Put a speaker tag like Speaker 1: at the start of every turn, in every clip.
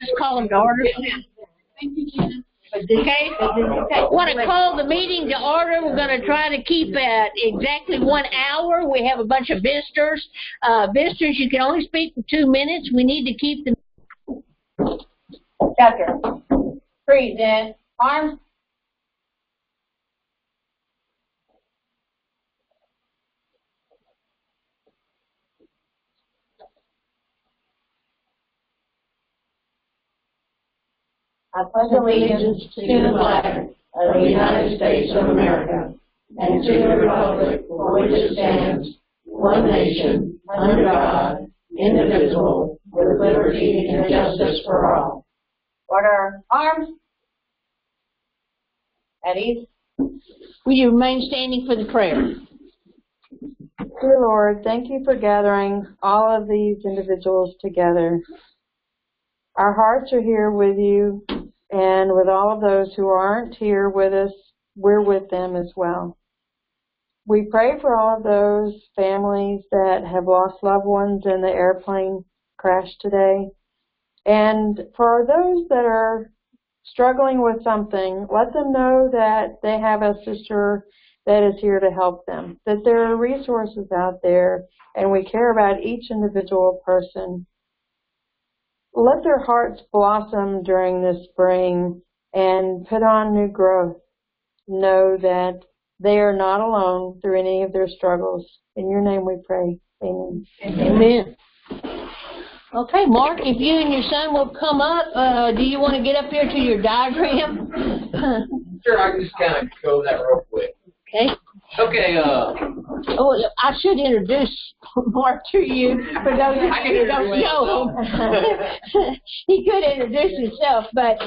Speaker 1: Just call them to order.
Speaker 2: Thank you, Gina.
Speaker 1: Okay. Want to call the meeting to order. We're going to try to keep at exactly 1 hour. We have a bunch of visitors. Visitors, you can only speak for 2 minutes. We need to keep the...
Speaker 3: Chapter. Present. Arms. I pledge allegiance to the flag of the United States of America and to the republic for which it stands, one nation, under God, indivisible, with liberty and justice for all. Order. Arms. At ease.
Speaker 1: Will you remain standing for the prayer?
Speaker 4: Dear Lord, thank you for gathering all of these individuals together. Our hearts are here with you, and with all of those who aren't here with us, we're with them as well. We pray for all of those families that have lost loved ones in the airplane crash today. And for those that are struggling with something, let them know that they have a sister that is here to help them, that there are resources out there, and we care about each individual person. Let their hearts blossom during this spring and put on new growth. Know that they are not alone through any of their struggles. In your name we pray. Amen.
Speaker 1: Amen. Okay, Mark, if you and your son will come up, do you want to get up here to your diagram?
Speaker 5: Sure, I can just kind of go that real quick.
Speaker 1: Okay.
Speaker 5: Okay,
Speaker 1: Oh, I should introduce Mark to you for those of you who don't know him. He could introduce himself, but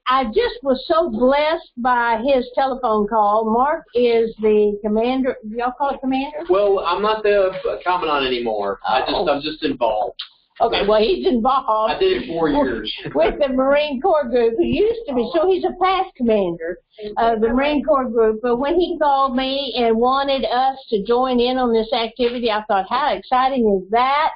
Speaker 1: I just was so blessed by his telephone call. Mark is the commander. Do y'all call it commander?
Speaker 5: well, I'm not the commandant anymore. I'm just involved.
Speaker 1: Okay, well, he's involved.
Speaker 5: I did it 4 years.
Speaker 1: With the Marine Corps group, who used to be, so he's a past commander of the Marine Corps group. But when he called me and wanted us to join in on this activity, I thought, how exciting is that?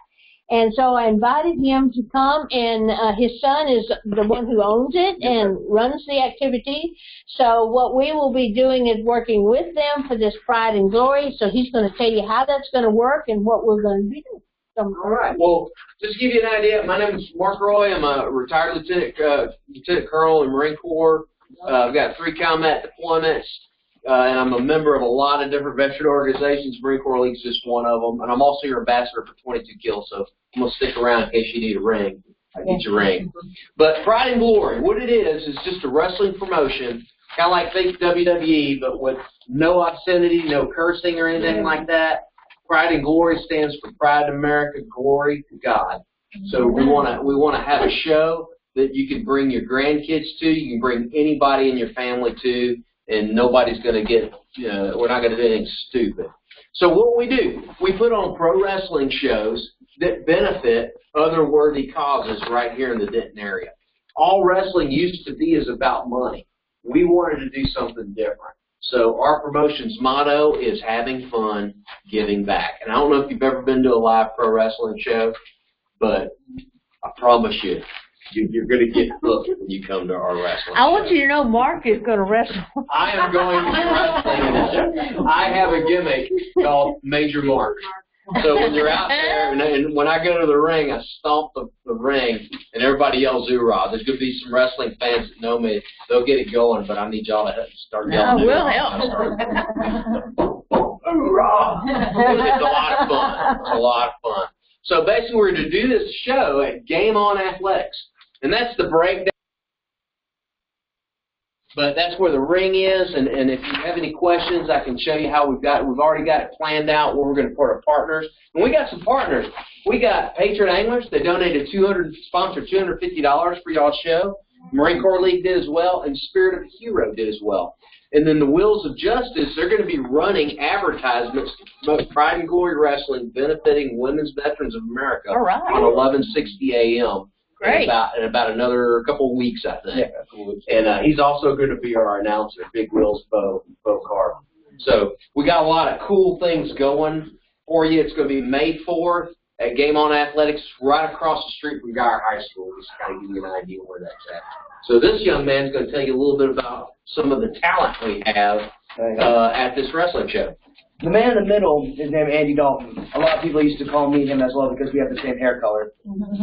Speaker 1: And so I invited him to come, and his son is the one who owns it and runs the activity. So what we will be doing is working with them for this Pride and Glory. So he's going to tell you how that's going to work and what we're going to be doing.
Speaker 5: All right. Well, just to give you an idea, my name is Mark Roy. I'm a retired lieutenant colonel in the Marine Corps. I've got 3 combat deployments, and I'm a member of a lot of different veteran organizations. Marine Corps League's just one of them, and I'm also your ambassador for 22 kills. So I'm gonna stick around in case you need a ring. I get your ring. But Pride and Glory, what it is just a wrestling promotion, kind of like think WWE, but with no obscenity, no cursing or anything like that. Pride and Glory stands for Pride in America, Glory to God. So we want to have a show that you can bring your grandkids to, you can bring anybody in your family to, and nobody's going to get, we're not going to do anything stupid. So what we do, we put on pro wrestling shows that benefit other worthy causes right here in the Denton area. All wrestling used to be is about money. We wanted to do something different. So our promotion's motto is having fun, giving back. And I don't know if you've ever been to a live pro wrestling show, but I promise you, you're going to get hooked when you come to our wrestling show.
Speaker 1: I want you to know Mark is going to wrestle.
Speaker 5: I am going to be wrestling in this show. I have a gimmick called Major Mark. So when you're out there, and when I go to the ring, I stomp the ring, and everybody yells "Hoorah!" There's going to be some wrestling fans that know me. They'll get it going, but I need y'all to start yelling.
Speaker 1: We'll help.
Speaker 5: Hoorah! It's a lot of fun. It's a lot of fun. So basically, we're going to do this show at Game On Athletics, and that's the breakdown. But that's where the ring is, and if you have any questions, I can show you how we've already got it planned out where we're going to put our partners. And we got some partners. We got Patriot Anglers. They donated sponsored $250 for y'all's show. Marine Corps League did as well, and Spirit of a Hero did as well. And then the Wheels of Justice, they're going to be running advertisements to promote Pride and Glory Wrestling benefiting Women's Veterans of America on 1160 a.m.
Speaker 1: Great.
Speaker 5: In about another couple of weeks, I think. Yeah, and he's also going to be our announcer, Big Will's Bo Carr. So we got a lot of cool things going for you. It's going to be May 4th at Game On Athletics, right across the street from Geyer High School, just to kind of give you an idea where that's at. So this young man's going to tell you a little bit about some of the talent we have at this wrestling show.
Speaker 6: The man in the middle is named Andy Dalton. A lot of people used to call me him as well because we have the same hair color.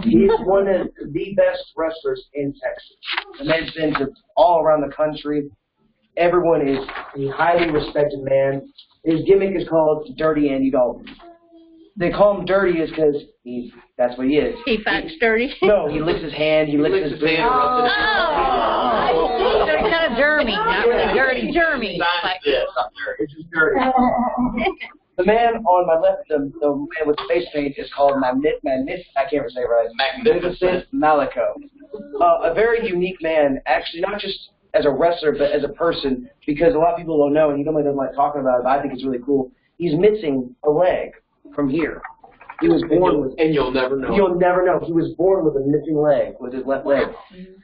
Speaker 6: He's one of the best wrestlers in Texas. The man's been to all around the country. Everyone is a highly respected man. His gimmick is called Dirty Andy Dalton. They call him Dirty is because that's what he is.
Speaker 1: He fights dirty.
Speaker 6: No, he licks his hand, he licks his
Speaker 5: hand.
Speaker 1: Oh, so kind of germy, not really dirty, germy.
Speaker 6: It's just dirty. The man on my left, the man with the face paint, is called I can't say it right.
Speaker 5: Magnificent
Speaker 6: Malico. A very unique man, actually, not just as a wrestler, but as a person, because a lot of people don't know, and he normally doesn't like talking about it, but I think it's really cool. He's missing a leg from here. He was born with,
Speaker 5: and you'll never know.
Speaker 6: You'll never know. He was born with a missing leg, with his left leg.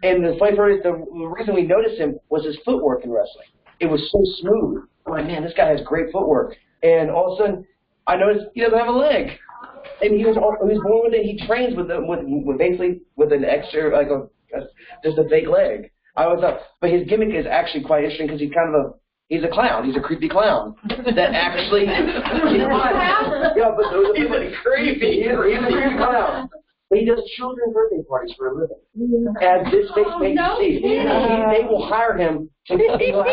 Speaker 6: And the funny part is, the reason we noticed him was his footwork in wrestling. It was so smooth. I'm like, man, this guy has great footwork. And all of a sudden, I noticed he doesn't have a leg. And he was born with it. He trains with basically with an extra, like just a fake leg. I always thought, but his gimmick is actually quite interesting because he's a clown. He's a creepy clown that actually. Yeah, but he's creepy. He's a creepy clown. But he does children's birthday parties for a living. As this face makes you see, they will hire him. He'll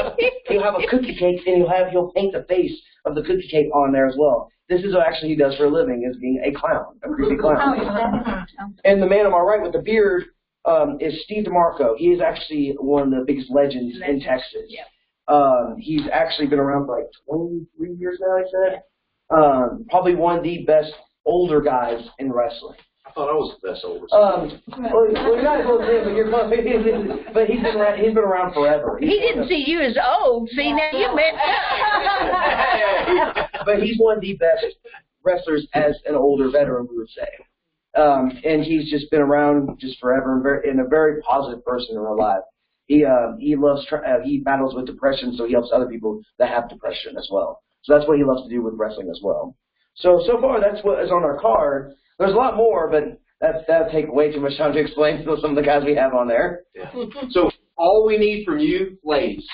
Speaker 6: have a cookie cake and he'll paint the face of the cookie cake on there as well. This is what actually he does for a living, is being a clown, a creepy clown. And the man on my right with the beard is Steve DeMarco. He is actually one of the biggest legends in Texas. Yeah. He's actually been around for like 23 years now, I said. Probably one of the best older guys in wrestling.
Speaker 5: I thought I was the best older.
Speaker 6: Well, you're not as old as him, but you're close. But he's been around forever.
Speaker 1: He didn't see you as old. See, now you messed up.
Speaker 6: But he's one of the best wrestlers as an older veteran, we would say. And he's just been around just forever and a very positive person in real life. He battles with depression, so he helps other people that have depression as well. So that's what he loves to do with wrestling as well. So far, that's what is on our card. There's a lot more, but that'll take way too much time to explain to some of the guys we have on there.
Speaker 5: Yeah. So all we need from you, ladies,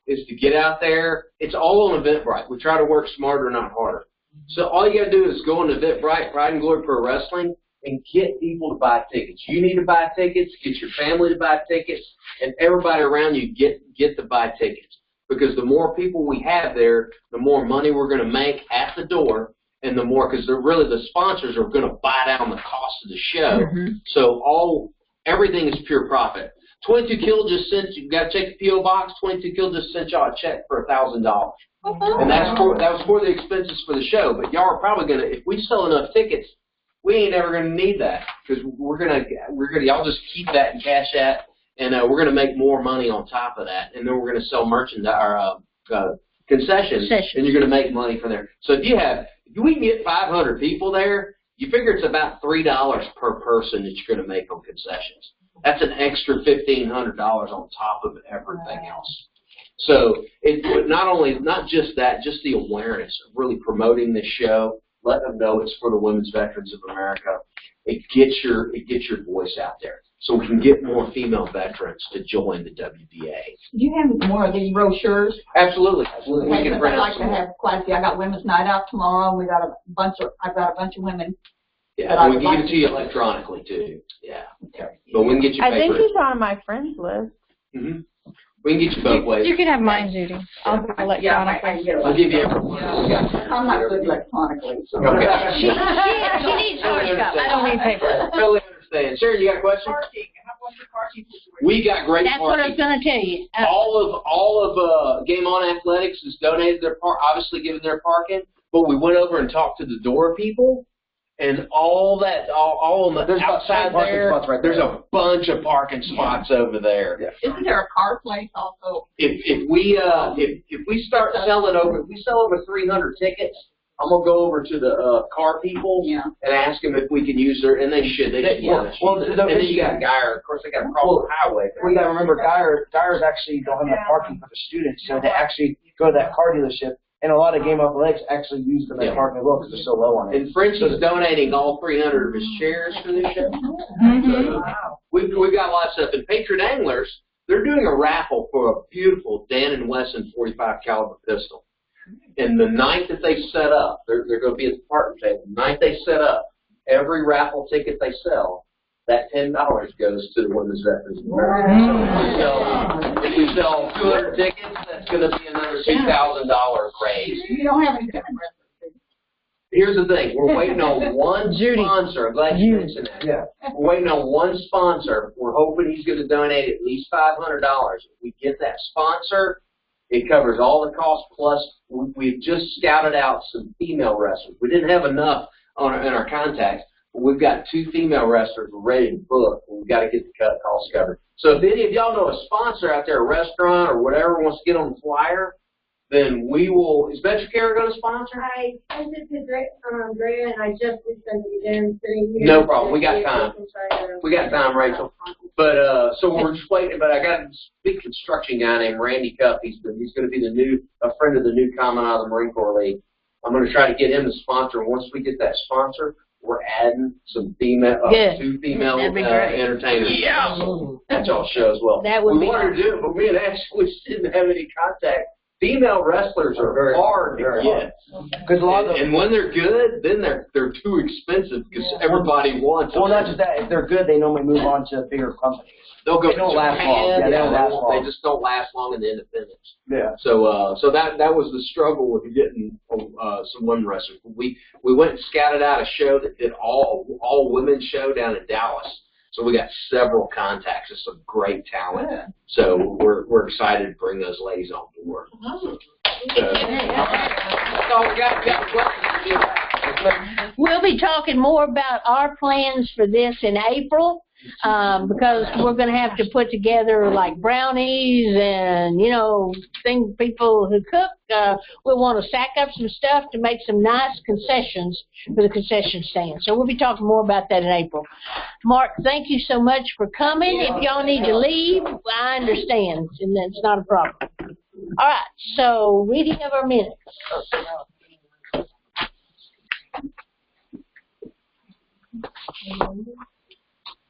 Speaker 5: is to get out there. It's all on Eventbrite. We try to work smarter, not harder. So all you got to do is go on Eventbrite, Pride and Glory Pro Wrestling, and get people to buy tickets. You need to buy tickets, get your family to buy tickets, and everybody around you get to buy tickets. Because the more people we have there, the more money we're going to make at the door, and the more, because the sponsors are going to buy down the cost of the show. Mm-hmm. So everything is pure profit. 22 Kill just sent you got to check the PO box. 22 Kill just sent y'all a check for $1,000, and that was for the expenses for the show. But y'all are probably gonna, if we sell enough tickets, we ain't ever gonna need that, because we're gonna y'all just keep that and cash that, and we're gonna make more money on top of that, and then we're gonna sell merchandise, concessions, and you're gonna make money from there. So if we can get 500 people there, you figure it's about $3 per person that you're going to make on concessions. That's an extra $1,500 on top of everything else. So not just that, just the awareness of really promoting this show, letting them know it's for the Women's Veterans of America. It gets your voice out there, so we can get more female veterans to join the WVA.
Speaker 2: Do you have more of these brochures?
Speaker 5: Absolutely. We can print
Speaker 2: I'd like to have quite a few. I got Women's Night Out tomorrow. I've got a bunch of women.
Speaker 5: Yeah, we can give it to you electronically too. Yeah. Okay. But we can get you paper.
Speaker 4: I think he's on my friends list.
Speaker 5: Mm-hmm. We can get you both ways.
Speaker 7: You can have mine, Judy. I'll do electronically.
Speaker 5: I'll give you
Speaker 2: I'm not good electronically. So.
Speaker 5: Okay.
Speaker 1: She needs hard copy.
Speaker 7: I don't need paper.
Speaker 5: Totally understand. Sharon, you got a question? We got great
Speaker 1: That's
Speaker 5: parking.
Speaker 1: what I was going to tell you.
Speaker 5: All of Game On Athletics has donated their obviously given their parking, but we went over and talked to the door people. And all on the outside there, right there's a bunch of parking spots over there.
Speaker 2: Yeah. Isn't there a car place also?
Speaker 5: If we start selling if we sell over 300 tickets, I'm gonna go over to the car people and ask them if we can use their, and they should. And then you got Geyer. Of course, they got across the highway.
Speaker 6: We got to remember Geyer's actually don't have enough parking for the students, so they actually go to that car dealership and a lot of Game Athletics actually use them as parking as well because they're so low on it.
Speaker 5: And Frenchie's donating all 300 of his shares for this show. So, we've got lots of stuff. And Patriot Anglers, they're doing a raffle for a beautiful Dan & Wesson 45 caliber pistol. And the night that they set up, they're going to be at the partner table. The night they set up, every raffle ticket they sell, that $10 goes to the Women's Veterans of America. So if we sell 200 tickets, that's going to be another $2,000 raised.
Speaker 2: You don't have any different.
Speaker 5: Here's the thing. We're waiting on one sponsor. I'm glad you mentioned that.
Speaker 6: Yeah.
Speaker 5: We're waiting on one sponsor. We're hoping he's going to donate at least $500. If we get that sponsor, it covers all the costs, plus we've just scouted out some female wrestlers. We didn't have enough in our contacts. We've got 2 female wrestlers ready to book. We've got to get the cost covered. So if any of y'all know a sponsor out there, a restaurant or whatever wants to get on the flyer, then we will. Is Metrocare going to sponsor?
Speaker 1: I sent it to Drea, and I just listened to them sitting here.
Speaker 5: No problem. We got time. We got time, Rachel. But so we're just waiting. But I got this big construction guy named Randy Cup. He's going to be a friend of the new Commandant of the Marine Corps League. I'm going to try to get him to sponsor. And once we get that sponsor, we're adding some 2 female entertainers. Yeah, that's y'all show as well.
Speaker 1: That would
Speaker 5: we
Speaker 1: be
Speaker 5: wanted to do it, but me and Ashley didn't have any contact. Female wrestlers are very hard to get.
Speaker 6: Because a lot of them,
Speaker 5: And when they're good, then they're too expensive because everybody wants them.
Speaker 6: well, not just that. If they're good, they normally move on to bigger companies.
Speaker 5: They'll go
Speaker 6: They don't
Speaker 5: to
Speaker 6: last
Speaker 5: Japan.
Speaker 6: long. Yeah, they don't last long.
Speaker 5: They just don't last long in the independents.
Speaker 6: Yeah.
Speaker 5: So that was the struggle with getting some women wrestlers. We went and scouted out a show that did all women's show down in Dallas. So we got several contacts of some great talent. Yeah. So we're excited to bring those ladies on board. So, that's all we got.
Speaker 1: We'll be talking more about our plans for this in April, because we're going to have to put together like brownies and, people who cook. We'll want to stack up some stuff to make some nice concessions for the concession stand. So we'll be talking more about that in April. Mark, thank you so much for coming. If y'all need to leave, I understand, and that's not a problem. All right, so reading of our minutes.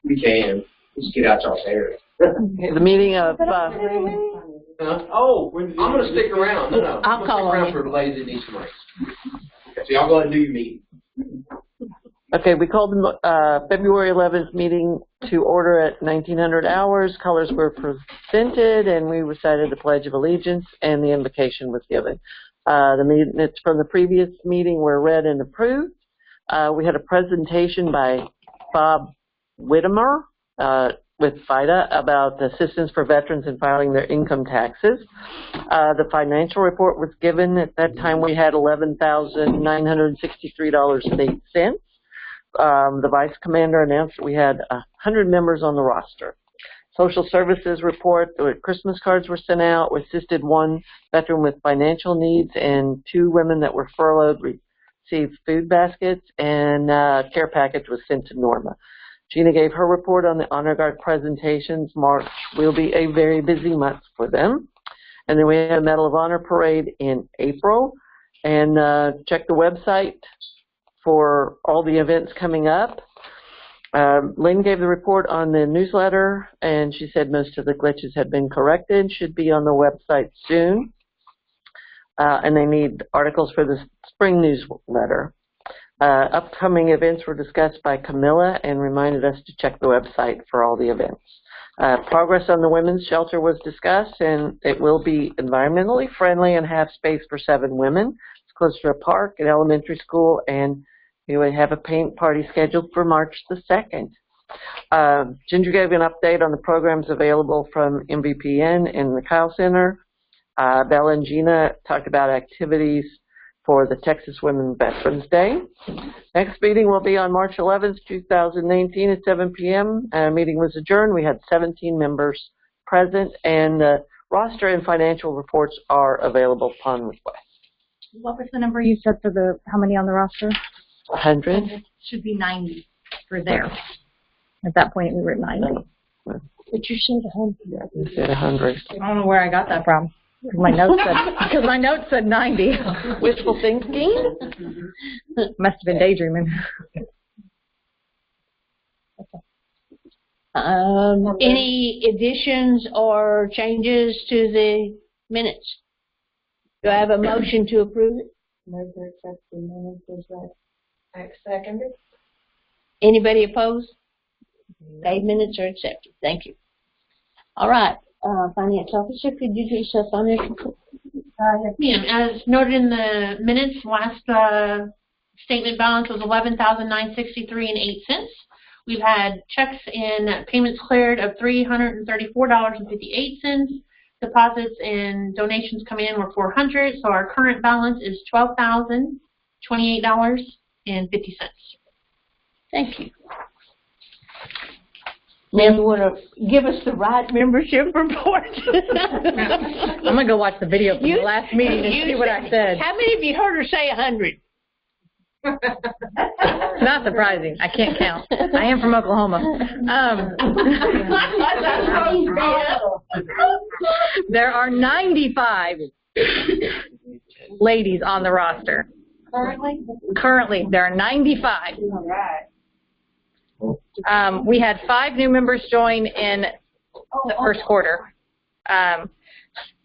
Speaker 5: We can. Just get out y'all's hair.
Speaker 3: The meeting of,
Speaker 5: Oh, I'm going to stick around. No.
Speaker 1: I'll call on
Speaker 5: around
Speaker 1: you.
Speaker 5: for the ladies that need some race. Okay, so y'all go ahead and do your meeting.
Speaker 3: okay, we called the February 11th meeting to order at 1900 hours. Colors were presented, and we recited the Pledge of Allegiance, and the invocation was given. The minutes from the previous meeting were read and approved. We had a presentation by Bob Whittemer with FIDA about the assistance for veterans in filing their income taxes. The financial report was given. At that time, we had $11,963.08. The vice commander announced we had 100 members on the roster. Social services report, Christmas cards were sent out. We assisted one veteran with financial needs, and 2 women that were furloughed received food baskets, and care package was sent to Norma. Gina gave her report on the Honor Guard presentations. March will be a very busy month for them. And then we had a Medal of Honor parade in April. And check the website for all the events coming up. Lynn gave the report on the newsletter, and she said most of the glitches had been corrected. Should be on the website soon. And they need articles for the spring newsletter. Upcoming events were discussed by Camilla and reminded us to check the website for all the events. Progress on the women's shelter was discussed, and it will be environmentally friendly and have space for 7 women. It's close to a park, an elementary school, and we will have a paint party scheduled for March the 2nd. Ginger gave an update on the programs available from MVPN and the Kyle Center. Bella and Gina talked about activities for the Texas Women Veterans Day. Next meeting will be on March 11th, 2019 at 7 p.m. Meeting was adjourned. We had 17 members present, and the roster and financial reports are available upon request.
Speaker 7: What was the number you said for how many on the roster?
Speaker 3: 100?
Speaker 7: Should be 90 for there. At that point, we were at 90.
Speaker 1: But you said 100.
Speaker 3: You said 100.
Speaker 7: I don't know where I got that from. Because my notes said 90.
Speaker 3: Wishful thinking?
Speaker 7: Must have been daydreaming.
Speaker 1: Any additions or changes to the minutes? Do I have a motion to approve it?
Speaker 4: Move to accept the minutes as read.
Speaker 3: I second it.
Speaker 1: Anybody opposed? Okay, minutes are accepted. Thank you. All right, Finance Officer, could you do yourself on this?
Speaker 8: Ma'am, as noted in the minutes, last statement balance was $11,963.08. We've had checks and payments cleared of $334.58. Deposits and donations coming in were $400, so our current balance is $12,028.50.
Speaker 1: Thank you. Now you want to give us the right membership report?
Speaker 7: I'm going to go watch the video from the last meeting and see what I said.
Speaker 1: How many of you heard her say 100?
Speaker 7: Not surprising. I can't count. I am from Oklahoma. There are 95 ladies on the roster. Currently, there are 95.
Speaker 4: All right.
Speaker 7: We had 5 new members join in the first quarter.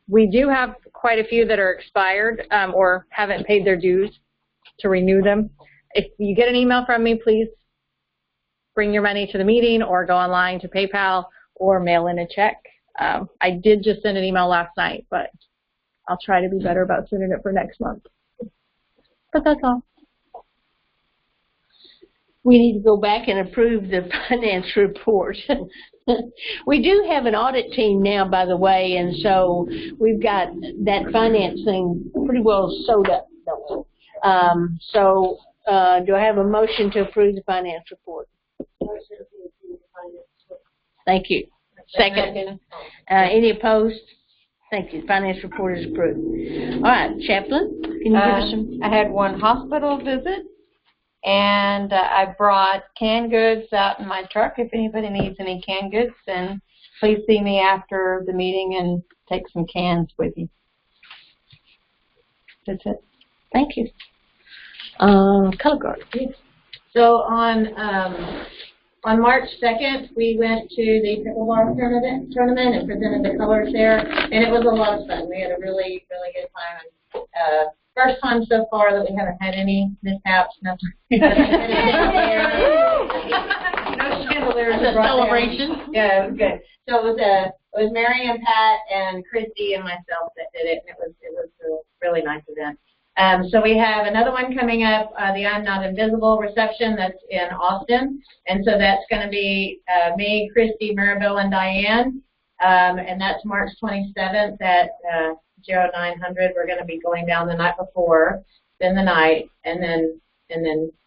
Speaker 7: We do have quite a few that are expired or haven't paid their dues to renew them. If you get an email from me, please bring your money to the meeting or go online to PayPal or mail in a check. I did just send an email last night, but I'll try to be better about sending it for next month. But that's all.
Speaker 1: We need to go back and approve the finance report. We do have an audit team now, by the way, and so we've got that finance thing pretty well sewed up, don't we? Do I have a motion to approve the finance report? Thank you. Second. Any opposed? Thank you. Finance report is approved. All right, Chaplain, can you give us some?
Speaker 4: I had one hospital visit, and I brought canned goods out in my truck. If anybody needs any canned goods, then please see me after the meeting and take some cans with you. That's it.
Speaker 1: Thank you. Color guard.
Speaker 8: So on March 2nd, we went to the pickleball tournament and presented the colors there, and it was a lot of fun. We had a really, really good time. First time so far that we haven't had any mishaps, nothing. No chandeliers.
Speaker 1: It's a celebration.
Speaker 8: Yeah, it was good. So it was Mary and Pat and Christy and myself that did it, and it was a really nice event. So we have another one coming up, the I'm Not Invisible reception that's in Austin. And so that's going to be me, Christy, Maribel, and Diane. And that's March 27th at 0900. We're going to be going down the night before, then the night, and then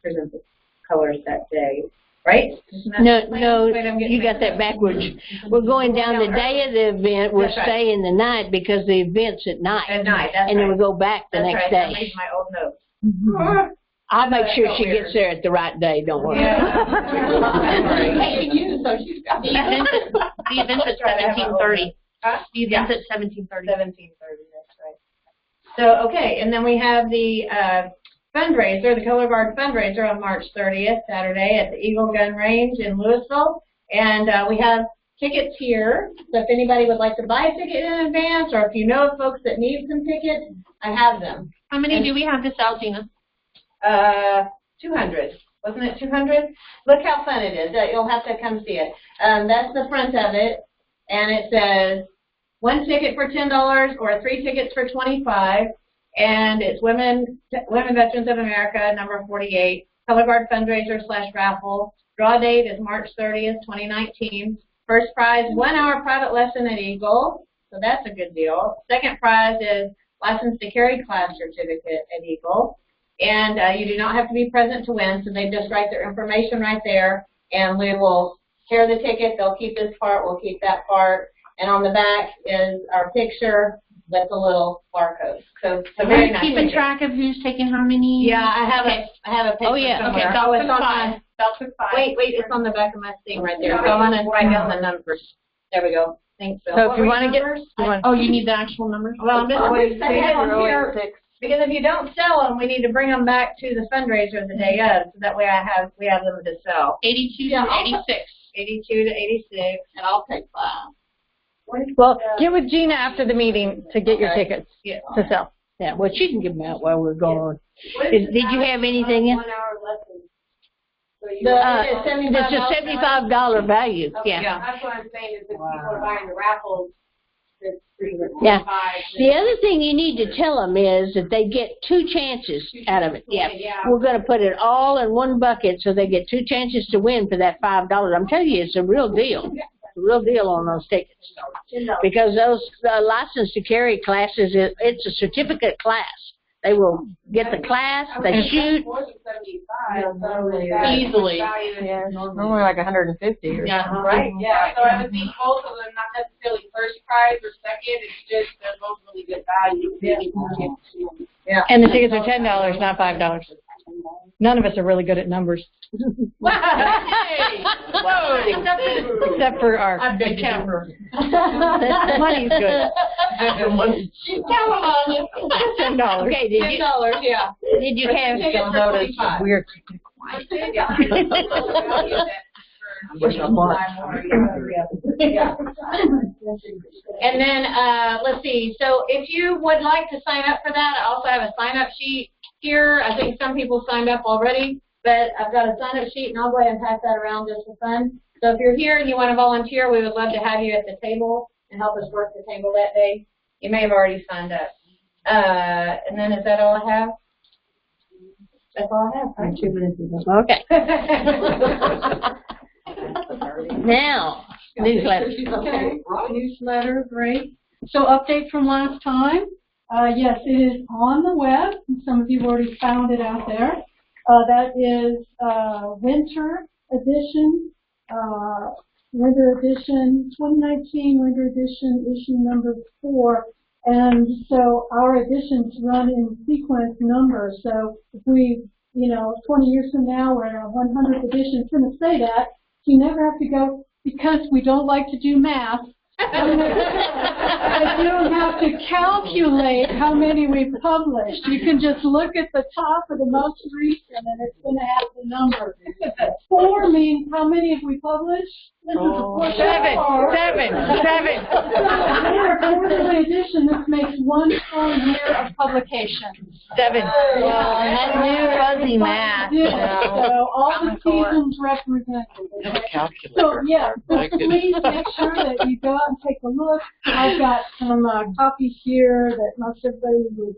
Speaker 8: present the colors that day. Right?
Speaker 1: No, you got that backwards. We're going down the day of the event. We're staying the night because the event's at night.
Speaker 8: At night, that's
Speaker 1: and then we go back the next day.
Speaker 8: I'm reading my old notes.
Speaker 1: I'll make sure she gets there at the right day. Don't worry.
Speaker 8: Taking you, so she's got the event's at 17:30. The event's at 17:30. 17:30. That's right. So okay, and then we have the fundraiser, the Color Guard fundraiser on March 30th, Saturday at the Eagle Gun Range in Louisville. And we have tickets here. So if anybody would like to buy a ticket in advance, or if you know of folks that need some tickets, I have them. How many do we have to sell, Gina? 200. Wasn't it 200? Look how fun it is. You'll have to come see it. That's the front of it. And it says 1 ticket for $10 or 3 tickets for $25. And it's Women Veterans of America, number 48, Color Guard fundraiser / raffle. Draw date is March 30th, 2019. First prize, 1 hour private lesson at Eagle, so that's a good deal. Second prize is license to carry class certificate at Eagle. And you do not have to be present to win, so they just write their information right there, and we will tear the ticket. They'll keep this part, we'll keep that part. And on the back is our picture with the little barcode. So very nice.
Speaker 1: Keeping track of who's taking how many?
Speaker 8: Yeah, I have a picture.
Speaker 1: Oh yeah.
Speaker 8: Somewhere.
Speaker 1: Okay.
Speaker 8: Oh, it's on my. Wait, it's on the back of my thing right there. So I'm gonna write down the numbers. There we go. Thanks, Bill.
Speaker 7: So if you want to get,
Speaker 1: Oh, you need the actual numbers?
Speaker 8: Well, I'm just going to say it on here,
Speaker 4: 6.
Speaker 8: because if you don't sell them, we need to bring them back to the fundraiser the day of, so that way we have them to sell.
Speaker 1: 82 to 86.
Speaker 8: 82 to 86.
Speaker 2: And I'll take 5.
Speaker 7: well, get with Gina after the meeting to get your tickets
Speaker 8: Yeah.
Speaker 7: to sell.
Speaker 1: Yeah, well, she can give them out while we're gone. Did you have anything in?
Speaker 3: 1 hour lesson. So you
Speaker 1: It's a $75 value, yeah.
Speaker 3: That's what I'm saying is if people are buying the raffles, it's pretty good.
Speaker 1: Yeah. The other thing you need to tell them is that they get 2 chances out of it. Yeah. We're going to put it all in one bucket so they get 2 chances to win for that $5. I'm telling you, it's a real deal. It's a real deal on those tickets. Because those license to carry classes, it's a certificate class. They will get the class, they shoot.
Speaker 3: More than 75.
Speaker 1: Easily.
Speaker 4: Yeah, normally like 150 or
Speaker 1: Yeah.
Speaker 4: something.
Speaker 3: Right, yeah, so I would think both of them, not necessarily first prize or second, it's just they're both really good value.
Speaker 8: Yeah.
Speaker 7: And the tickets are $10, not $5. None of us are really good at numbers.
Speaker 1: Hey!
Speaker 7: Except for our
Speaker 1: I'm big camper.
Speaker 7: money's good.
Speaker 8: She's counting on you.
Speaker 7: $10.
Speaker 1: Okay, did you,
Speaker 8: $10, yeah.
Speaker 1: did you have
Speaker 8: Tickets
Speaker 1: some
Speaker 8: for
Speaker 1: notice?
Speaker 8: 25.
Speaker 7: Weird.
Speaker 8: And then, let's see, so if you would like to sign up for that, I also have a sign-up sheet here. I think some people signed up already, but I've got a sign-up sheet, and I'll go ahead and pass that around just for fun. So if you're here and you want to volunteer, we would love to have you at the table and help us work the table that day. You may have already signed up. And then is that all I have? That's all I have. Right?
Speaker 1: 2 minutes ago. Okay. Now, newsletter.
Speaker 9: Okay, newsletter, great. So update from last time. Yes, it is on the web. Some of you have already found it out there. That is winter edition, 2019 winter edition, issue number 4. And so our editions run in sequence numbers. So if we, 20 years from now, we're in our 100th edition, it's going to say that. So you never have to go, because we don't like to do math. You don't have to calculate how many we've published. You can just look at the top of the most recent and it's going to have the number. 4 means how many have we published? This is a
Speaker 7: 7.
Speaker 9: We're a quarterly edition. This makes 1 full year of publication.
Speaker 7: 7.
Speaker 1: That new fuzzy math.
Speaker 9: Yeah, so all the seasons represented. So yeah, so please make sure that you go out and take a look. I've got some copies here that most everybody would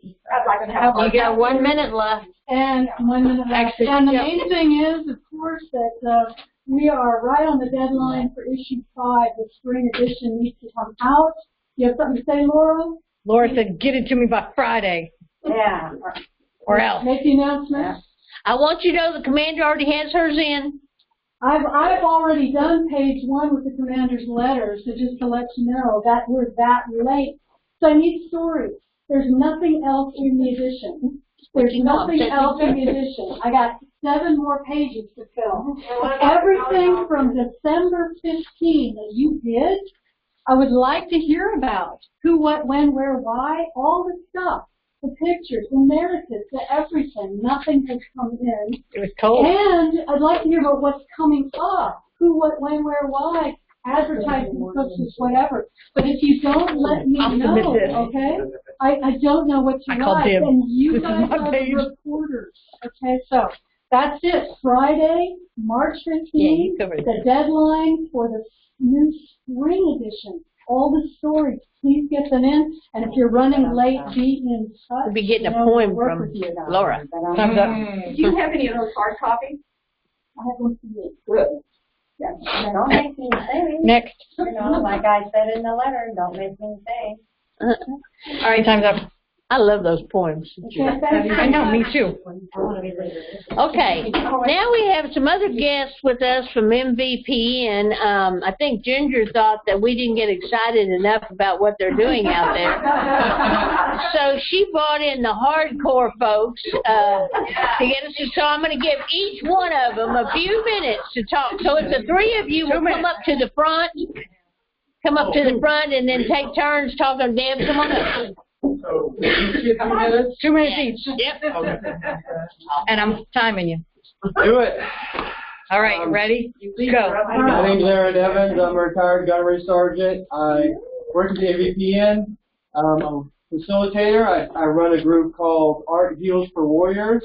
Speaker 9: have.
Speaker 1: You got 1 minute left.
Speaker 9: And 1 minute left. And the main thing is, of course, that we are right on the deadline for issue 5. The spring edition needs to come out. You have something to say, Laura?
Speaker 7: Laura said, get it to me by Friday.
Speaker 4: Yeah.
Speaker 7: Or else.
Speaker 9: Make the announcement.
Speaker 1: I want you to know the commander already has hers in.
Speaker 9: I've already done page 1 with the commander's letter, so just to let you know that we're that late. So I need stories. There's nothing else in the edition. There's nothing else in the edition. I got 7 more pages to fill. Everything from December 15 that you did, I would like to hear about. Who, what, when, where, why, all the stuff. The pictures, the narratives, the everything. Nothing has come in.
Speaker 7: It was cold.
Speaker 9: And I'd like to hear about what's coming up. Who, what, when, where, why. Advertising, posters, whatever. But if you don't let me know, okay, I don't know what you like. And you guys are the reporters. Okay, so that's it. Friday, March 15th, the deadline for the new spring edition. All the stories, please get them in. And if you're running late, be in touch.
Speaker 1: We'll be getting a poem from Laura.
Speaker 7: Thumbs up.
Speaker 3: Do you have any of those hard copies?
Speaker 9: I have one for you.
Speaker 3: Good.
Speaker 4: Don't make me say.
Speaker 7: Next.
Speaker 4: Like I said in the letter, don't make me say.
Speaker 7: All right, time's up.
Speaker 1: I love those poems.
Speaker 7: I know, me too.
Speaker 1: Okay, now we have some other guests with us from MVP, and I think Ginger thought that we didn't get excited enough about what they're doing out there. So she brought in the hardcore folks to get us to, so I'm going to give each one of them a few minutes to talk. So if the 3 of you will come up to the front, come up to the front and then take turns talking. Deb, come on up.
Speaker 10: So, 2 minutes?
Speaker 7: 2 minutes each.
Speaker 1: Yep.
Speaker 10: Okay.
Speaker 7: And I'm timing you.
Speaker 10: Do it.
Speaker 7: All right, ready? Go.
Speaker 10: My name's Aaron Evans. I'm a retired gunnery sergeant. I work at the AVPN. I'm a facilitator. I run a group called Art Heals for Warriors.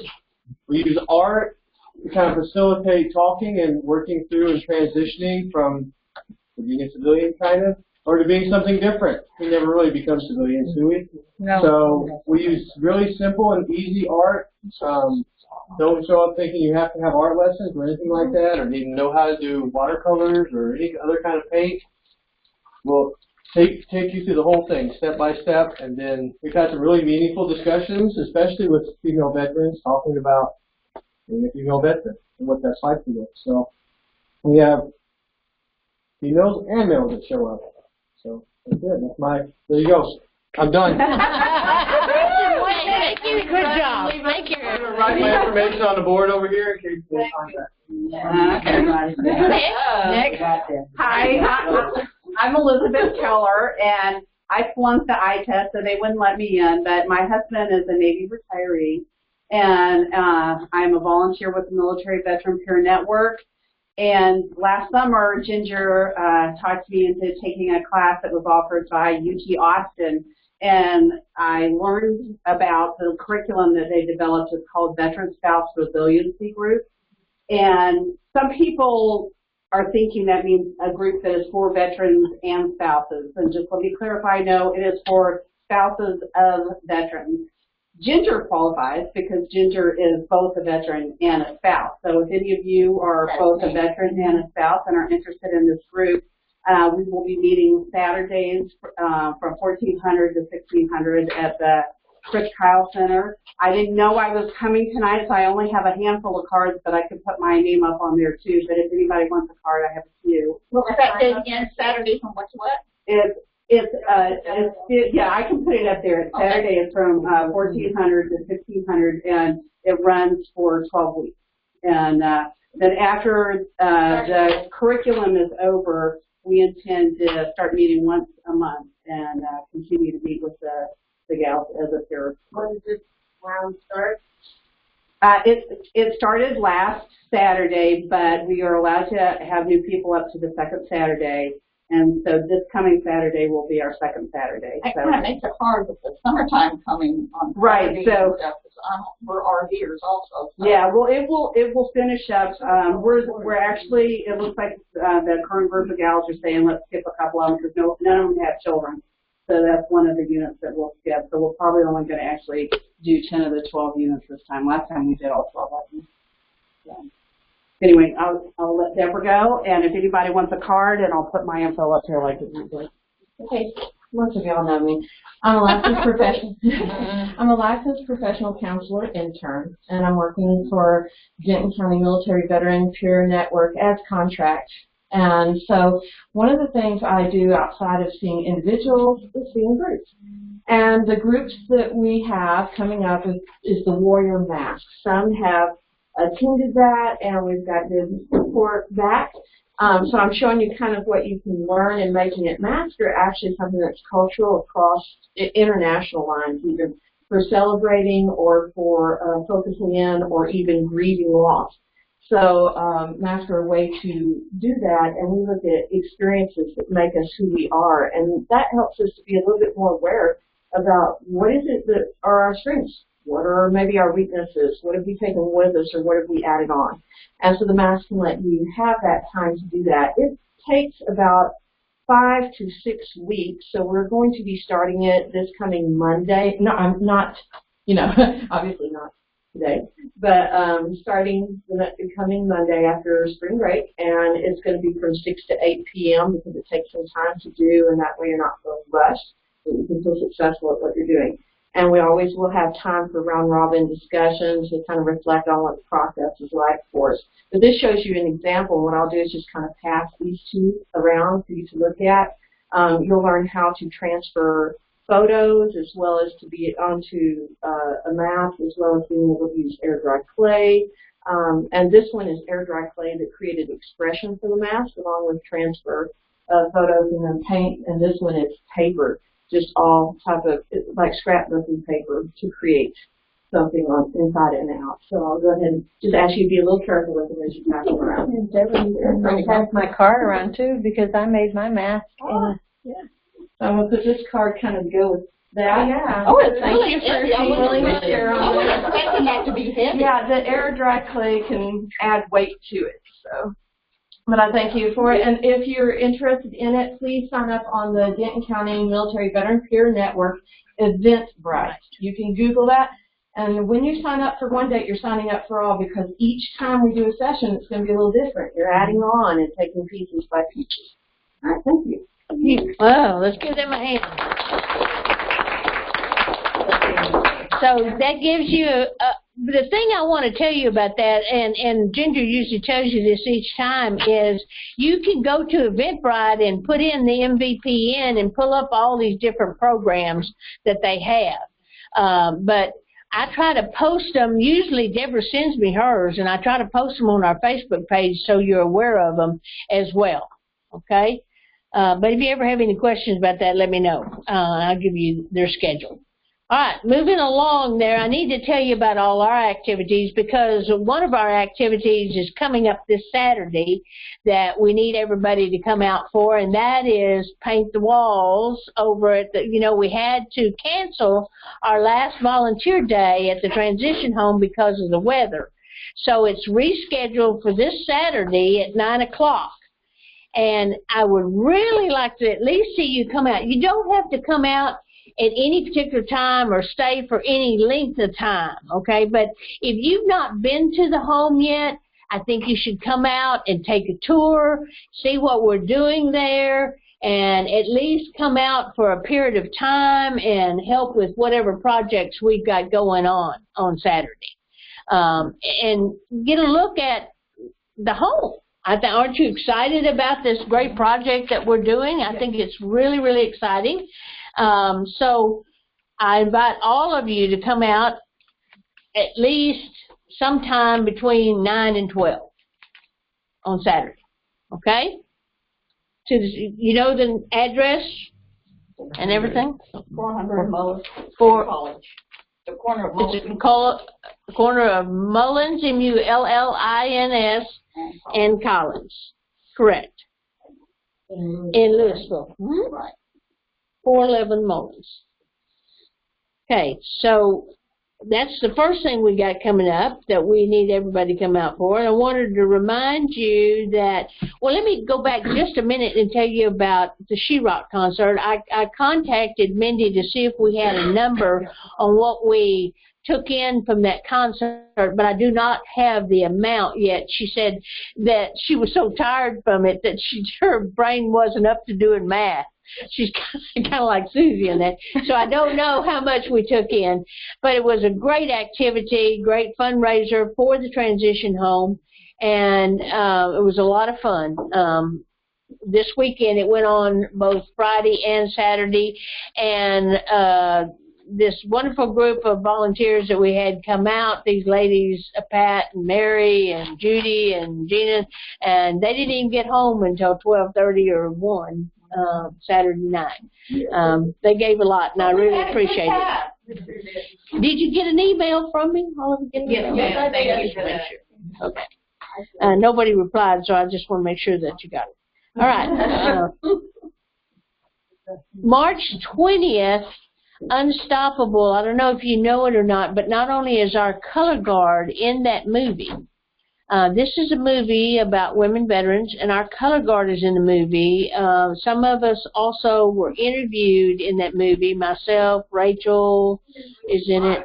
Speaker 10: We use art to kind of facilitate talking and working through and transitioning from being a civilian kind of, or to being something different. We never really become civilians, do we?
Speaker 7: No.
Speaker 10: So we use really simple and easy art. Don't show up thinking you have to have art lessons or anything like that, or need to know how to do watercolors or any other kind of paint. We'll take you through the whole thing, step by step, and then we've had some really meaningful discussions, especially with female veterans, talking about being a female veteran and what that's like for them. So we have females and males that show up. So that's it. There you go. I'm done.
Speaker 1: Thank you. Good job. Thank you.
Speaker 10: I'm going to write my information on the board over here in case they contact me.
Speaker 1: Next.
Speaker 11: Hi, I'm Elizabeth Keller, and I flunked the eye test, so they wouldn't let me in. But my husband is a Navy retiree, and I'm a volunteer with the Military Veteran Peer Network. And last summer, Ginger talked me into taking a class that was offered by UT Austin, and I learned about the curriculum that they developed. It's called Veteran Spouse Resiliency Group. And some people are thinking that means a group that is for veterans and spouses. And just let me clarify, no, it is for spouses of veterans. Ginger qualifies because Ginger is both a veteran and a spouse. So if any of you are both a veteran and a spouse and are interested in this group, we will be meeting Saturdays from 1400 to 1600 at the Chris Kyle Center. I didn't know I was coming tonight, so I only have a handful of cards, but I could put my name up on there too. But if anybody wants a card, I have a few.
Speaker 2: What was that date again? Saturday from what to what?
Speaker 11: Yeah, I can put it up there. It's Saturday. It's from 1400 to 1600, and it runs for 12 weeks. And then after the curriculum is over, we intend to start meeting once a month and continue to meet with the gals as a peer.
Speaker 2: When does this round start?
Speaker 11: It started last Saturday, but we are allowed to have new people up to the second Saturday. And so this coming Saturday will be our second Saturday.
Speaker 2: That kind of makes it hard with the summertime coming on.
Speaker 11: Right. So
Speaker 2: we're RVers also. So.
Speaker 11: Yeah. Well, it will finish up. We're actually. It looks like the current group of gals are saying let's skip a couple of them because none of them have children. So that's one of the units that we'll skip. So we're probably only going to actually do 10 of the 12 units this time. Last time we did all 12 of them. So. Anyway, I'll let Deborah go, and if anybody wants a card, and I'll put my info up here like it usually.
Speaker 3: Okay, most of y'all know me. I'm a licensed professional counselor intern, and I'm working for Denton County Military Veteran Peer Network as contract. And so one of the things I do outside of seeing individuals is seeing groups. And the groups that we have coming up is the Warrior Mask. Some have attended that, and we've got good support back. So I'm showing you kind of what you can learn in making it master, actually something that's cultural across international lines, either for celebrating or for focusing in or even grieving loss. So masks are a way to do that, and we look at experiences that make us who we are, and that helps us to be a little bit more aware about what is it that are our strengths. What are maybe our weaknesses? What have we taken with us, or what have we added on? And so the mask can let you have that time to do that. It takes about 5 to 6 weeks, so we're going to be starting it this coming Monday. No, I'm not, obviously not today, but starting the coming Monday after spring break, and it's going to be from 6 to 8 p.m. because it takes some time to do, and that way you're not feeling rushed, so you can feel successful at what you're doing. And we always will have time for round-robin discussions to kind of reflect on what the process is like for us. But this shows you an example. What I'll do is just kind of pass these two around for you to look at. You'll learn how to transfer photos as well as to be onto a map, as well as being able to use air-dry clay. And this one is air-dry clay that created expression for the mask along with transfer
Speaker 4: photos and then paint, and this one is paper, just all type of, like scrapbooking paper to create something on inside and out. So I'll go ahead and just ask you to be a little careful with it as you pass it around.
Speaker 1: I pass my card around too because I made my mask.
Speaker 4: So I'm going to put this card kind of go with that.
Speaker 11: Yeah.
Speaker 1: Oh, it's
Speaker 4: Thank
Speaker 1: really
Speaker 4: you for
Speaker 1: heavy. I
Speaker 4: being willing to
Speaker 1: wasn't
Speaker 4: share on that.
Speaker 1: expecting that to be heavy.
Speaker 4: Yeah, the air dry clay can add weight to it. So, but I thank you for it. And if you're interested in it, please sign up on the Denton County Military Veteran Peer Network Eventbrite. You can Google that. And when you sign up for one date, you're signing up for all because each time we do a session, it's going to be a little different. You're adding on and taking pieces by pieces. All right, thank you.
Speaker 1: Wow, let's give them a hand. So that gives you the thing I want to tell you about that, and Ginger usually tells you this each time, is you can go to Eventbrite and put in the MVPN and pull up all these different programs that they have. But I try to post them. Usually Deborah sends me hers, and I try to post them on our Facebook page so you're aware of them as well. Okay? But if you ever have any questions about that, let me know. I'll give you their schedule. All right, moving along there, I need to tell you about all our activities because one of our activities is coming up this Saturday that we need everybody to come out for, and that is paint the walls over at the, we had to cancel our last volunteer day at the transition home because of the weather. So it's rescheduled for this Saturday at 9 o'clock. And I would really like to at least see you come out. You don't have to come out at any particular time or stay for any length of time, okay? But if you've not been to the home yet, I think you should come out and take a tour, see what we're doing there, and at least come out for a period of time and help with whatever projects we've got going on Saturday. And get a look at the home. Aren't you excited about this great project that we're doing? I think it's really, really exciting. So I invite all of you to come out at least sometime between 9 and 12 on Saturday, okay? The address and everything?
Speaker 2: 400 Mullins
Speaker 1: For
Speaker 2: College. The corner of Mullins.
Speaker 1: The corner of Mullins, Mullins, and Collins. Correct. In Louisville. Mm-hmm.
Speaker 2: Right.
Speaker 1: 411 Mullins. Okay, so that's the first thing we got coming up that we need everybody to come out for. And I wanted to remind you that, well, let me go back just a minute and tell you about the She-Rock concert. I contacted Mindy to see if we had a number on what we took in from that concert, but I do not have the amount yet. She said that she was so tired from it that her brain wasn't up to doing math. She's kind of like Susie in that. So I don't know how much we took in, but it was a great activity, great fundraiser for the transition home, and it was a lot of fun. This weekend it went on both Friday and Saturday, and this wonderful group of volunteers that we had come out, these ladies, Pat and Mary and Judy and Gina, and they didn't even get home until 12:30 or 1 Saturday night. They gave a lot, and I really appreciate it. Did you get an email from me?
Speaker 11: Yes, ma'am. Thank you for that.
Speaker 1: Okay. Nobody replied, so I just want to make sure that you got it. All right. March 20th, Unstoppable. I don't know if you know it or not, but not only is our color guard in that movie. This is a movie about women veterans, and our color guard is in the movie. Some of us also were interviewed in that movie. Myself, Rachel is in it.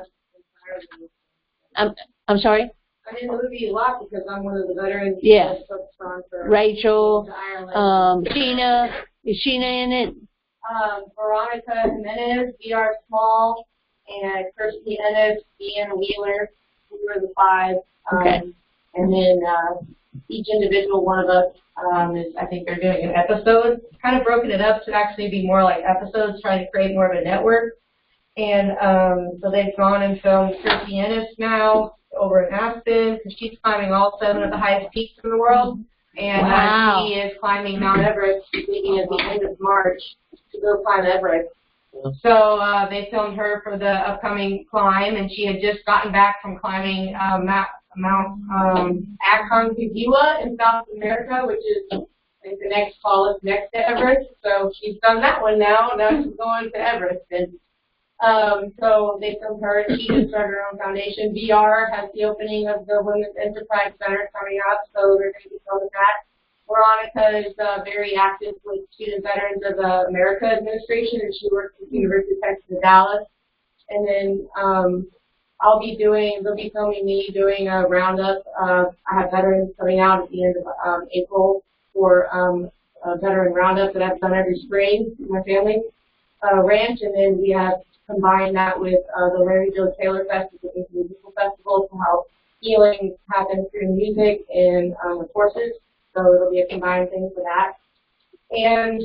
Speaker 1: I'm sorry?
Speaker 4: I'm in the movie a lot because I'm one of the veterans.
Speaker 1: Yeah. Rachel, Sheena. Is Sheena in it?
Speaker 4: Veronica Jimenez, V.R. Small, and Kirsty Ennis, Ian Wheeler. We were the 5.
Speaker 1: Okay.
Speaker 4: And then each individual one of us I think they're doing an episode, kind of broken it up to actually be more like episodes, trying to create more of a network. And so they've gone and filmed Kirsty Ennis now over in Aspen, because she's climbing all 7 of the highest peaks in the world.
Speaker 12: And
Speaker 1: Wow.
Speaker 12: she is climbing Mount Everest beginning at the end of March to go climb Everest. So they filmed her for the upcoming climb, and she had just gotten back from climbing Mount Aconcagua in South America, which is I think the next tallest next to Everest. So she's done that one now. Now she's going to Everest. And so they filmed her. She just started her own foundation. VR has the opening of the Women's Enterprise Center coming up, so they're going to be filming that. Veronica is very active with Student Veterans of America Administration, and she works at the University of Texas at Dallas. And then they'll be filming me doing a roundup. I have veterans coming out at the end of April for a veteran roundup that I've done every spring with my family ranch, and then we have combined that with the Larry Joe Taylor Festival, the musical festival, to how healing happens through music and the courses. So it'll be a combined thing for that. And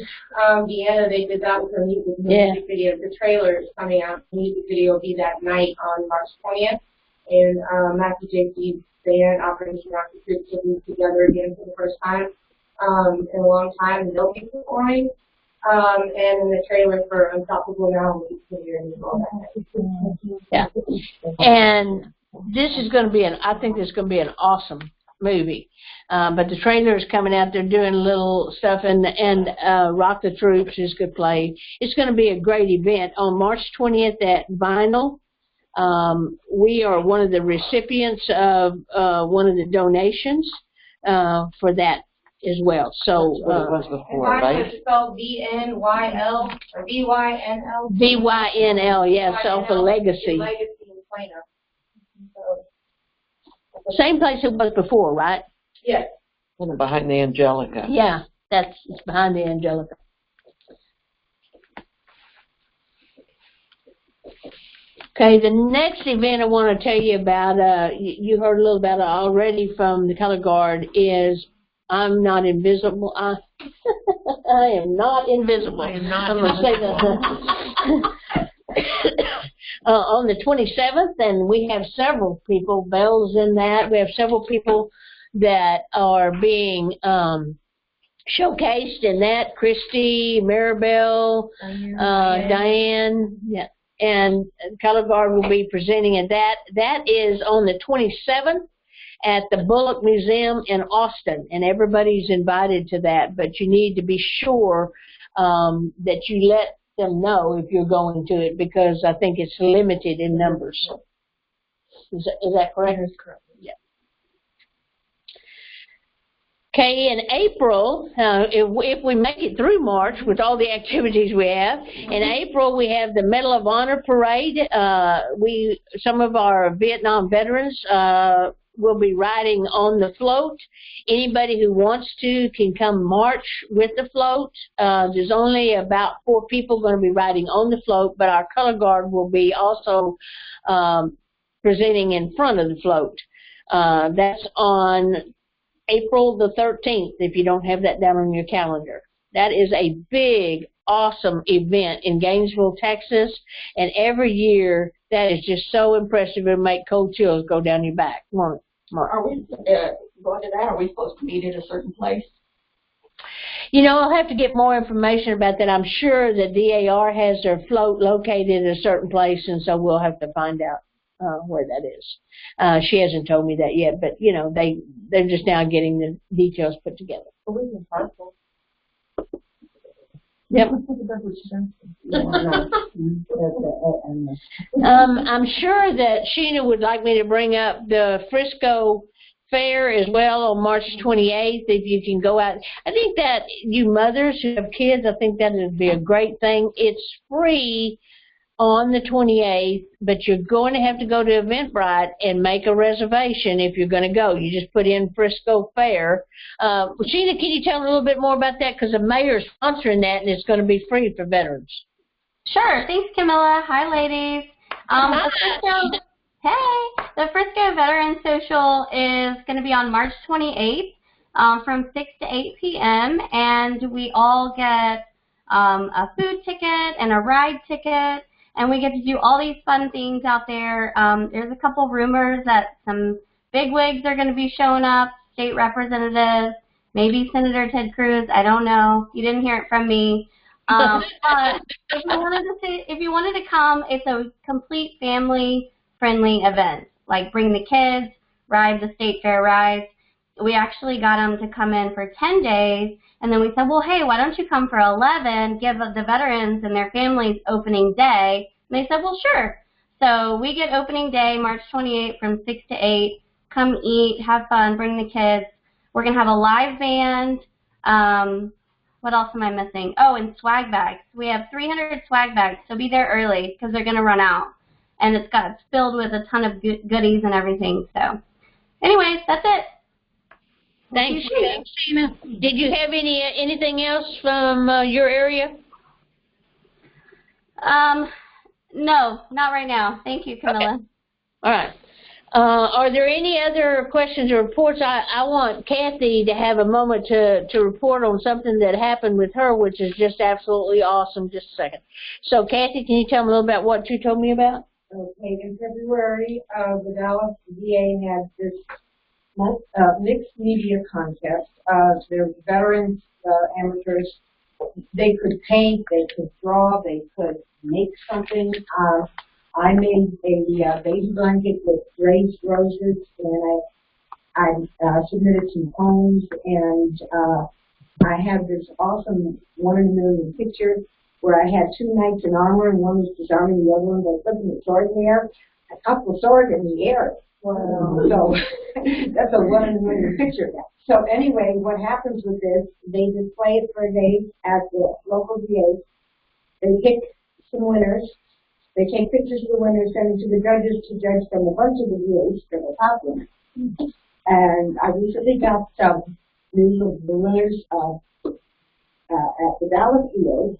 Speaker 12: Deanna, they did that with her music video. The trailer is coming out. The music video will be that night on March 20th. And Matthew J.C.'s band, Operation Rocket Creek, will be together again for the first time in a long time. And they'll be performing. And then the trailer for Unstoppable Now will be premiering as well that night.
Speaker 1: Yeah. And this is going to be I think this is going to be an awesome movie. But the trailer is coming out. They're doing little stuff, and Rock the Troops is going to play. It's going to be a great event on March 20th at Vinyl. We are one of the recipients of one of the donations for that as well. So
Speaker 6: That's what it was before,
Speaker 12: Vinyl
Speaker 6: right?
Speaker 12: is spelled V-N-Y-L or V-Y-N-L.
Speaker 1: VYNL, yeah, so for Legacy.
Speaker 12: Legacy in Plano. So,
Speaker 1: Same place it was before, right?
Speaker 12: yes.
Speaker 3: Behind the Angelica.
Speaker 1: Yeah, it's behind the Angelica. Okay, the next event I want to tell you about, you heard a little about it already from the Color Guard, is I'm Not Invisible. I am not invisible. I am not invisible. On the 27th, and we have several people, Belle's in that. We have several people that are being showcased in that. Christy, Maribel, Diane, yeah, and Color Guard will be presenting in that. That is on the 27th at the Bullock Museum in Austin, and everybody's invited to that, but you need to be sure that you let them know if you're going to it, because I think it's limited in numbers. Is that correct? That is correct. Yeah. Okay, in April, if we make it through March with all the activities we have, in April we have the Medal of Honor Parade. Some of our Vietnam veterans will be riding on the float. Anybody who wants to can come march with the float. There's only about 4 people going to be riding on the float, but our Color Guard will be also presenting in front of the float. That's on April the 13th, if you don't have that down on your calendar. That is a big, awesome event in Gainesville, Texas, and every year that is just so impressive. It'll make cold chills go down your back. Come on, Mark.
Speaker 2: Are we going to that? Are we supposed to meet at a certain place?
Speaker 1: You know, I'll have to get more information about that. I'm sure that DAR has their float located at a certain place, and so we'll have to find out where that is. She hasn't told me that yet, but, you know, they're just now getting the details put together. Yep. I'm sure that Sheena would like me to bring up the Frisco Fair as well on March 28th, if you can go out. I think that you mothers who have kids, I think that would be a great thing. It's free on the 28th, but you're going to have to go to Eventbrite and make a reservation if you're going to go. You just put in Frisco Fair. Sheena, can you tell me a little bit more about that? Because the mayor's sponsoring that, and it's going to be free for veterans.
Speaker 13: Sure. Thanks, Camilla. Hi, ladies. The Frisco Veterans Social is going to be on March 28th from 6 to 8 p.m., and we all get a food ticket and a ride ticket. And we get to do all these fun things out there. There's a couple rumors that some bigwigs are going to be showing up, state representatives, maybe Senator Ted Cruz. I don't know. You didn't hear it from me. But if you wanted to come, it's a complete family-friendly event. Like bring the kids, ride the state fair rides. We actually got them to come in for 10 days, and then we said, well, hey, why don't you come for 11, give the veterans and their families opening day? And they said, well, sure. So we get opening day, March 28th from 6 to 8. Come eat, have fun, bring the kids. We're going to have a live band. What else am I missing? Oh, and swag bags. We have 300 swag bags, so be there early because they're going to run out. And it's filled with a ton of goodies and everything. So anyways, that's it.
Speaker 1: Thanks, Sheena. Did you have anything else from your area?
Speaker 13: No, not right now. Thank you, Camilla.
Speaker 1: Okay. All right. Are there any other questions or reports? I want Kathy to have a moment to report on something that happened with her, which is just absolutely awesome. Just a second. So, Kathy, can you tell me a little about what you told me about?
Speaker 3: Okay, in February, the Dallas VA had this mixed media contest. There were veterans, amateurs. They could paint, they could draw, they could make something. I made a baby blanket with raised roses, and I submitted some poems, and I have this awesome 1 in a million picture where I had 2 knights in armor, and one was disarming the other one by flipping the sword in the air. I cut the sword in the air. So that's a 1 in a million picture. So anyway, what happens with this, they display it for a day at the local VA. They pick some winners. They take pictures of the winners, send them to the judges to judge from a bunch of the VAs for the top winner. And I recently got some news of the winners at the Dallas VA.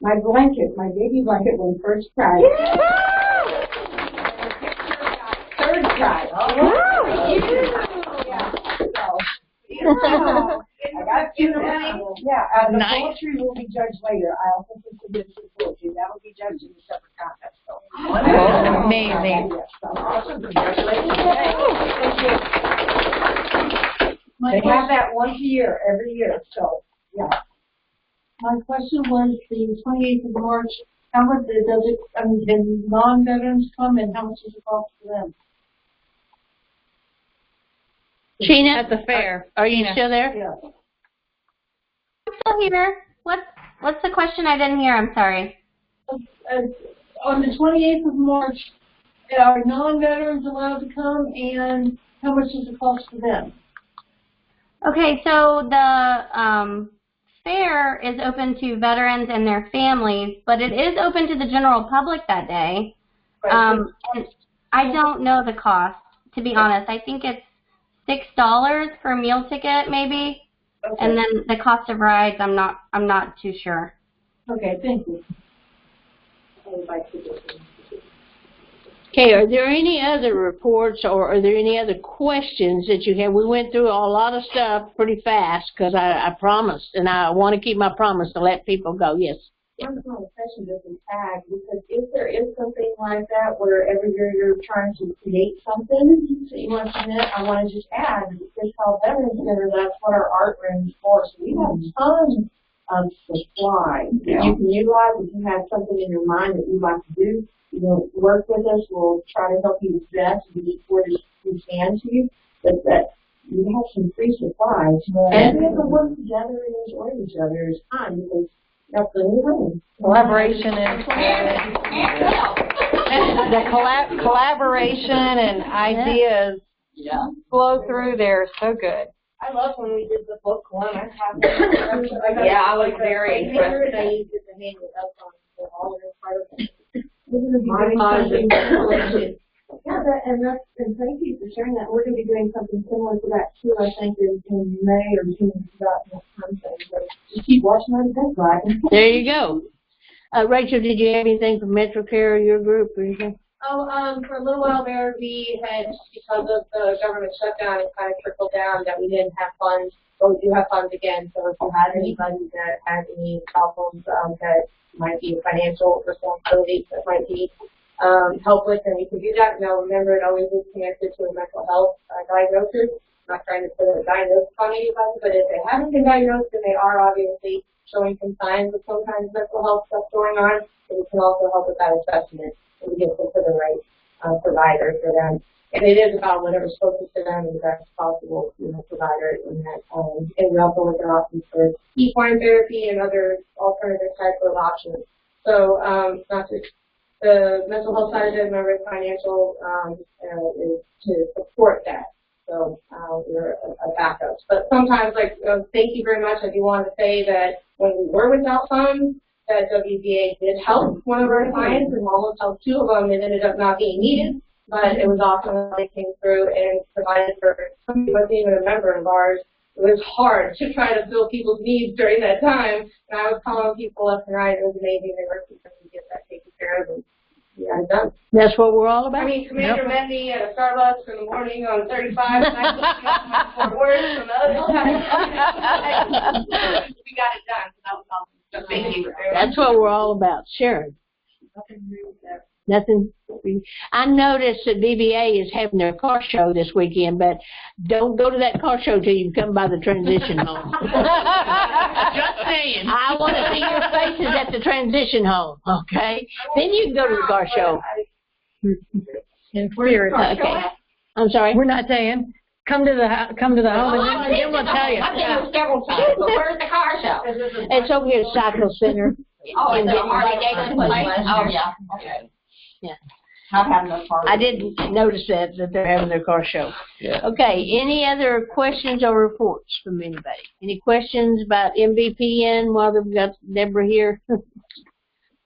Speaker 3: My blanket, my baby blanket, won first prize. Third prize. I got you. Yeah, the poetry will be judged later. I also think the district poetry that will be judged in a separate contest. So.
Speaker 1: Amazing.
Speaker 3: Awesome. Congratulations. Thank you. They have that once a year, every year. So, yeah.
Speaker 9: My question was the 28th of March. How much does it? I mean, the non-veterans come, and how much does it cost for them?
Speaker 1: Sheena?
Speaker 7: At the fair.
Speaker 1: Are you still there?
Speaker 3: Yeah.
Speaker 13: I'm still here. What's the question? I didn't hear. I'm sorry.
Speaker 9: On the 28th of March, are non-veterans allowed to come, and how much does it cost for them?
Speaker 13: Okay, so the fair is open to veterans and their families, but it is open to the general public that day. And I don't know the cost, to be honest. I think it's $6 for a meal ticket, maybe. Okay. And then the cost of rides, I'm not too sure.
Speaker 3: Okay, thank you.
Speaker 1: Okay, are there any other reports or are there any other questions that you have? We went through a lot of stuff pretty fast because I promised, and I want to keep my promise to let people go. Yes.
Speaker 3: One small question doesn't tag, because if there is something like that where every year you're trying to create something that you want to submit, I want to just add, it's called Veterans Center, that's what our art room is for. So we have tons of supplies that you can utilize. If you have something in your mind that you'd like to do, you know, work with us. We'll try to help you best what we can to you. But that you have some free supplies. And we have to work together and enjoy each other's time, because
Speaker 11: collaboration and collaboration and ideas flow through there so good.
Speaker 3: I love when we did the book one.
Speaker 12: Yeah, I was very impressed.
Speaker 3: I used it to hang it up on all of the part of it. And thank you for sharing that. We're going to be doing something similar to that too, I think, in May or June about that kind of thing. But just keep watching our event, right?
Speaker 1: There you go. Rachel, did you have anything from MetroCare or your group or anything?
Speaker 12: Oh, for a little while there, we had, because of the government shutdown, it kind of trickled down that we didn't have funds. But we do have funds again, so if you had anybody that had any problems that might be financial responsibilities that might be help with, and we can do that. Now, remember, it always is connected to a mental health diagnosis. I'm not trying to put a diagnosis on anybody, but if they haven't been diagnosed, then they are obviously showing some signs of some kind of mental health stuff going on. And we can also help with that assessment and get them to the right provider for them. And it is about whatever's closest to them and the best possible, provider in that. And we also look at options for equine therapy and other alternative types of options. So, not just the mental health side of it, remember financial is to support that. So we're a backup. But sometimes, thank you very much. I do want to say that when we were without funds, that WVA did help one of our clients and almost helped two of them. It ended up not being needed, but it was awesome when they came through and provided for somebody who wasn't even a member of ours. It was hard to try to fill people's needs during that time. And I was calling people left and right. It was amazing. They were able to get that taken care of. And yeah, done.
Speaker 1: That's what we're all about.
Speaker 12: I mean, Commander met me at a Starbucks in the morning on 35, and I was looking at my words from the other side. We got it done. So that was awesome. So thank you.
Speaker 1: That's what we're all about, Sharon. Nothing. I noticed that WVA is having their car show this weekend, but don't go to that car show till you come by the transition home.
Speaker 2: Just saying.
Speaker 1: I want to see your faces at the transition home, okay? Then you can go to the car show.
Speaker 7: Okay.
Speaker 1: I'm sorry?
Speaker 7: We're not saying. Come to the home and then we'll tell you.
Speaker 8: I've been there several times, but where's the car show?
Speaker 1: It's over here at Cycle Center.
Speaker 8: Oh, is it Harley Davidson place? Oh, yeah.
Speaker 2: Okay.
Speaker 1: Yeah.
Speaker 2: Not having no car.
Speaker 1: I didn't notice that they're having their car show.
Speaker 6: Yeah.
Speaker 1: Okay, any other questions or reports from anybody? Any questions about MVPN while we've got Deborah here?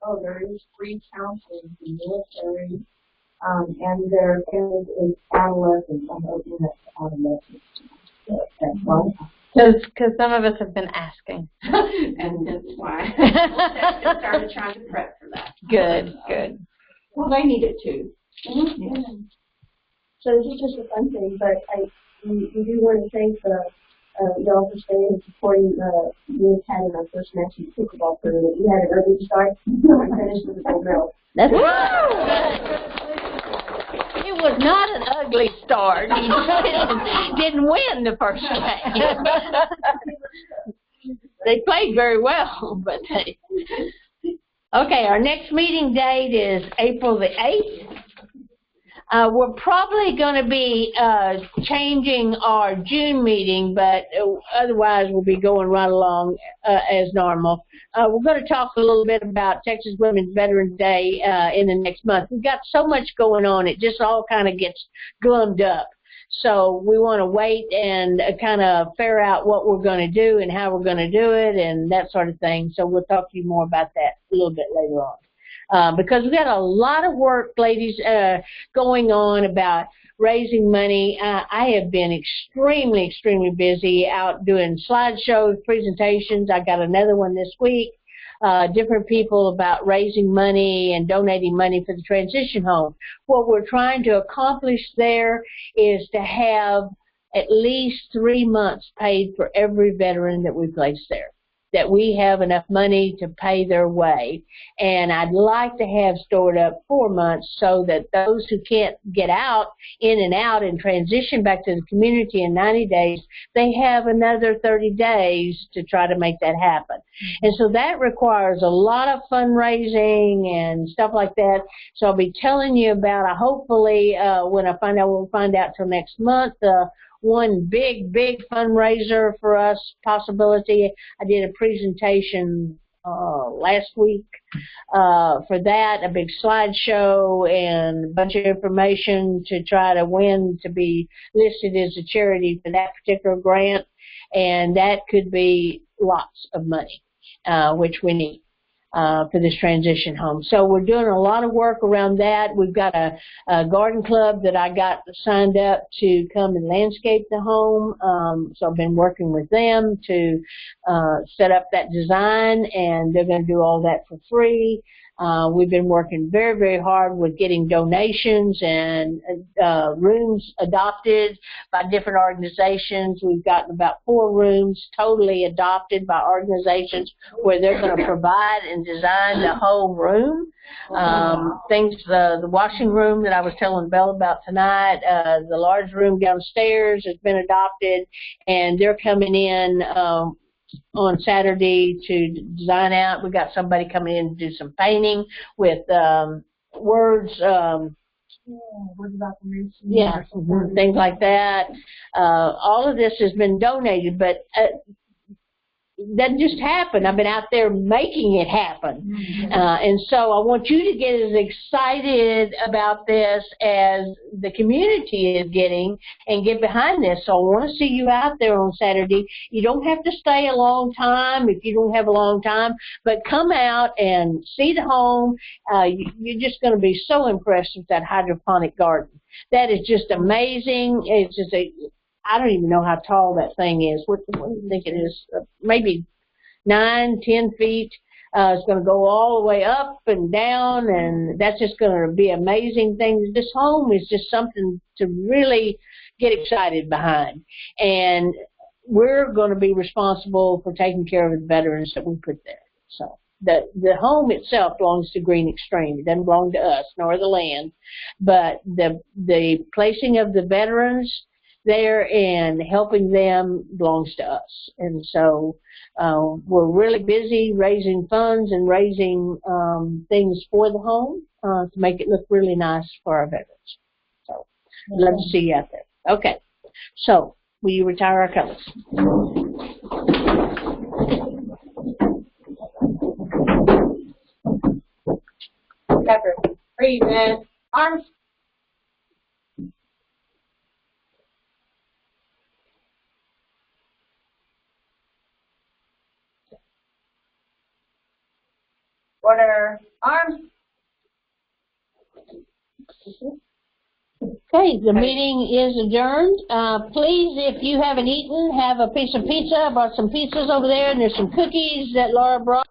Speaker 3: Oh, there is free counseling in the military, and there is adolescents. I'm hoping that's adolescents. That's one.
Speaker 4: Because some of us have been asking.
Speaker 11: And that's why I just started trying to prep for that.
Speaker 1: Good, good.
Speaker 2: Well, they need it too.
Speaker 3: Mm-hmm. So this is just a fun thing, but we do want to thank y'all for staying and supporting me and Kat in our first match in the pickleball tournament. We had an early start. I finished with a gold medal.
Speaker 1: That's It was not an ugly start. He didn't win the first game. They played very well, but they... Okay, our next meeting date is April the 8th. We're probably going to be changing our June meeting, but otherwise we'll be going right along as normal. We're going to talk a little bit about Texas Women's Veterans Day in the next month. We've got so much going on, it just all kind of gets glummed up. So we want to wait and kind of figure out what we're going to do and how we're going to do it and that sort of thing. So we'll talk to you more about that a little bit later on. Because we've got a lot of work, ladies, going on about raising money. I have been extremely, extremely busy out doing slideshows, presentations. I got another one this week. Different people about raising money and donating money for the transition home. What we're trying to accomplish there is to have at least 3 months paid for every veteran that we place there, that we have enough money to pay their way. And I'd like to have stored up 4 months so that those who can't get out, in and out, and transition back to the community in 90 days, they have another 30 days to try to make that happen. And so that requires a lot of fundraising and stuff like that. So I'll be telling you about, hopefully, when I find out, we'll find out till next month, one big fundraiser for us possibility. I did a presentation last week for that, a big slideshow and a bunch of information to try to win to be listed as a charity for that particular grant, and that could be lots of money, which we need for this transition home. So we're doing a lot of work around that. We've got a garden club that I got signed up to come and landscape the home. So I've been working with them to set up that design, and they're going to do all that for free. We've been working very, very hard with getting donations and rooms adopted by different organizations. We've gotten about 4 rooms totally adopted by organizations where they're going to provide and and designed the whole room. The washing room that I was telling Belle about tonight, the large room downstairs has been adopted, and they're coming in on Saturday to design out. We got somebody coming in to do some painting with words.
Speaker 9: Words about the nation.
Speaker 1: Yeah, things like that. All of this has been donated, but that just happened. I've been out there making it happen. And so I want you to get as excited about this as the community is getting and get behind this. So I want to see you out there on Saturday. You don't have to stay a long time if you don't have a long time, but come out and see the home. You're just going to be so impressed with that hydroponic garden. That is just amazing. It's just I don't even know how tall that thing is. What do you think it is? Maybe 9, 10 feet. It's going to go all the way up and down, and that's just going to be amazing things. This home is just something to really get excited behind. And we're going to be responsible for taking care of the veterans that we put there. So the home itself belongs to Green Extreme. It doesn't belong to us nor the land. But the placing of the veterans there and helping them belongs to us. And so we're really busy raising funds and raising things for the home to make it look really nice for our veterans. So I'd love to see you out there. Okay, so will you retire our colors?
Speaker 8: Pepper, breathe in, arms. Order, arms.
Speaker 1: Okay, the meeting is adjourned. Please, if you haven't eaten, have a piece of pizza. I brought some pizzas over there, and there's some cookies that Laura brought.